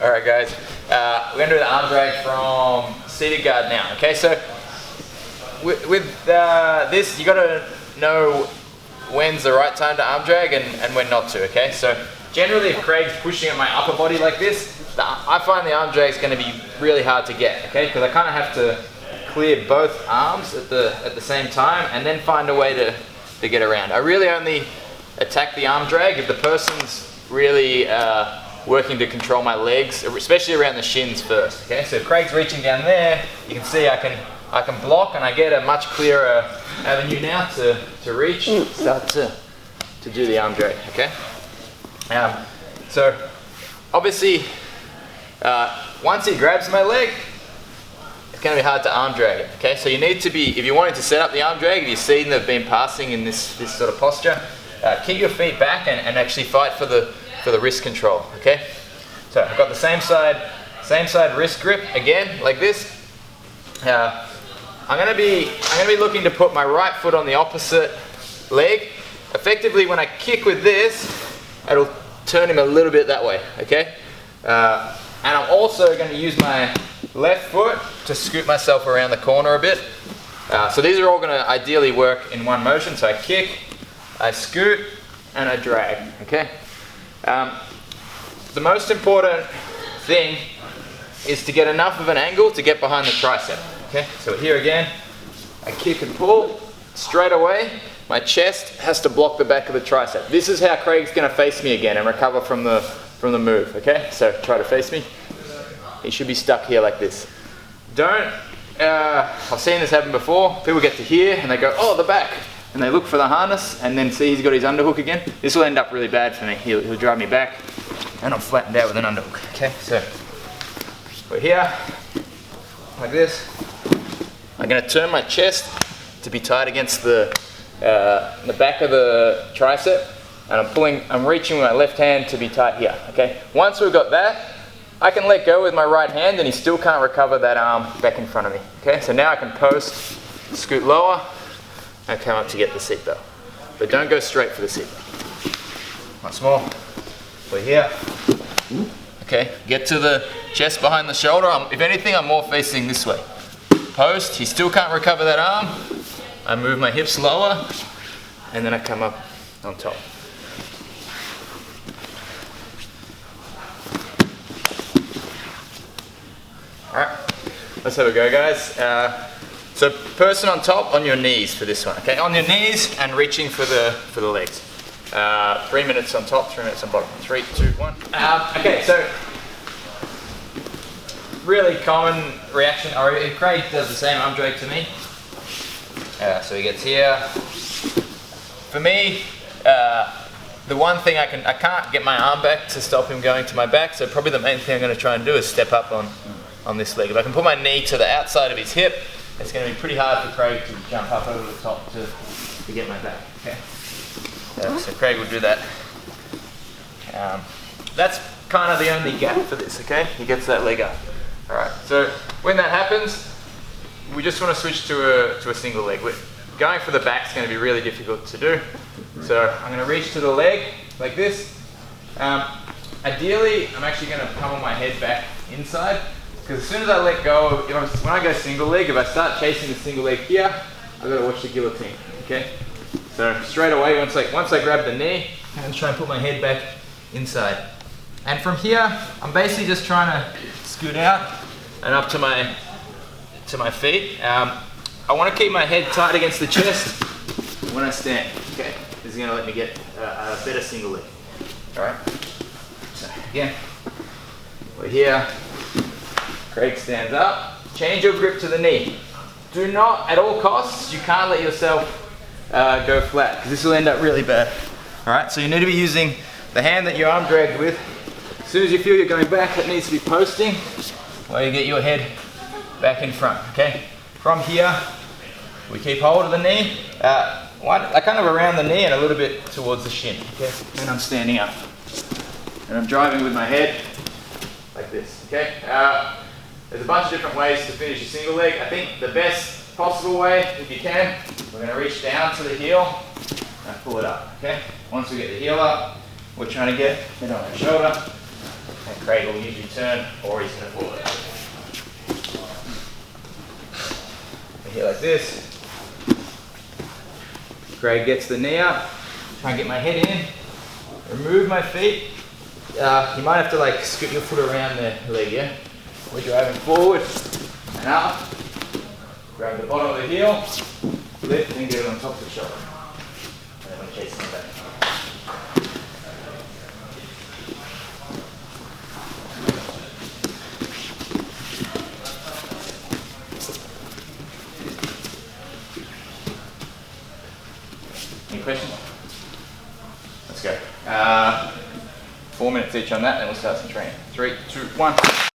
All right, guys. We're going to do the arm drag from seated guard now. Okay, so with this, you got to know when's the right time to arm drag and when not to. Okay, so generally, if Craig's pushing at my upper body like this, I find the arm drag is going to be really hard to get. Okay, because I kind of have to clear both arms at the same time and then find a way to get around. I really only attack the arm drag if the person's really working to control my legs, especially around the shins first. Okay, so if Craig's reaching down there, you can see I can block and I get a much clearer avenue now to reach, start to do the arm drag. Okay, so obviously once he grabs my leg, it's going to be hard to arm drag it. Okay, so you need to be, if you're wanting to set up the arm drag, if you've seen they've been passing in this sort of posture, keep your feet back and actually fight for the wrist control. Okay, so I've got the same side wrist grip again, like this. I'm going to be looking to put my right foot on the opposite leg. Effectively, when I kick with this, it'll turn him a little bit that way. Okay, and I'm also going to use my left foot to scoot myself around the corner a bit. So these are all going to ideally work in one motion. So I kick, I scoot, and I drag. Okay. The most important thing is to get enough of an angle to get behind the tricep. Okay. So here again, I kick and pull straight away. My chest has to block the back of the tricep. This is how Craig's going to face me again and recover from the move. Okay. So try to face me. He should be stuck here like this. I've seen this happen before. People get to here and they go, oh, the back. And they look for the harness and then see he's got his underhook again. This will end up really bad for me. He'll drive me back and I'm flattened out with an underhook. Okay, so we're here, like this. I'm gonna turn my chest to be tight against the back of the tricep and I'm reaching with my left hand to be tight here, okay? Once we've got that, I can let go with my right hand and he still can't recover that arm back in front of me. Okay, so now I can post, scoot lower, and come up to get the seatbelt. But don't go straight for the seatbelt. Once more, we're here. Okay, get to the chest behind the shoulder. If anything, I'm more facing this way. Post, he still can't recover that arm. I move my hips lower, and then I come up on top. Alright, let's have a go, guys. So person on top, on your knees for this one, okay? On your knees and reaching for the legs. 3 minutes on top, 3 minutes on bottom. 3, 2, 1. Okay, so really common reaction, or if Craig does the same arm drag to me. So he gets here. For me, the one thing I can't get my arm back to stop him going to my back, so probably the main thing I'm going to try and do is step up on this leg. If I can put my knee to the outside of his hip, it's going to be pretty hard for Craig to jump up over the top to get my back. Okay. So Craig will do that. That's kind of the only gap for this. Okay, he gets that leg up. All right. So when that happens, we just want to switch to a single leg. Going for the back is going to be really difficult to do. So I'm going to reach to the leg like this. Ideally, I'm actually going to pummel my head back inside. Because as soon as I let go, when I go single leg, if I start chasing the single leg here, I've got to watch the guillotine, okay? So straight away, once I grab the knee, I'm going to try and put my head back inside. And from here, I'm basically just trying to scoot out and up to my feet. I want to keep my head tight against the chest when I stand, okay? This is going to let me get a better single leg, all right? So again, we're here. Craig stands up, change your grip to the knee. Do not, at all costs, you can't let yourself go flat, because this will end up really bad. All right, so you need to be using the hand that you arm dragged with. As soon as you feel you're going back, it needs to be posting, while you get your head back in front, okay? From here, we keep hold of the knee, kind of around the knee and a little bit towards the shin, okay? And I'm standing up. And I'm driving with my head like this, okay? There's a bunch of different ways to finish a single leg. I think the best possible way, if you can, we're going to reach down to the heel and pull it up, okay? Once we get the heel up, we're trying to get it on our shoulder and Craig will usually turn or he's going to pull it. Here like this. Craig gets the knee up, try and get my head in, remove my feet. You might have to like scoot your foot around the leg, yeah? We're driving forward and up. Grab the bottom of the heel, lift and get it on top of the shoulder. And then we're chasing it back. Any questions? Let's go. 4 minutes each on that, then we'll start some training. 3, 2, 1.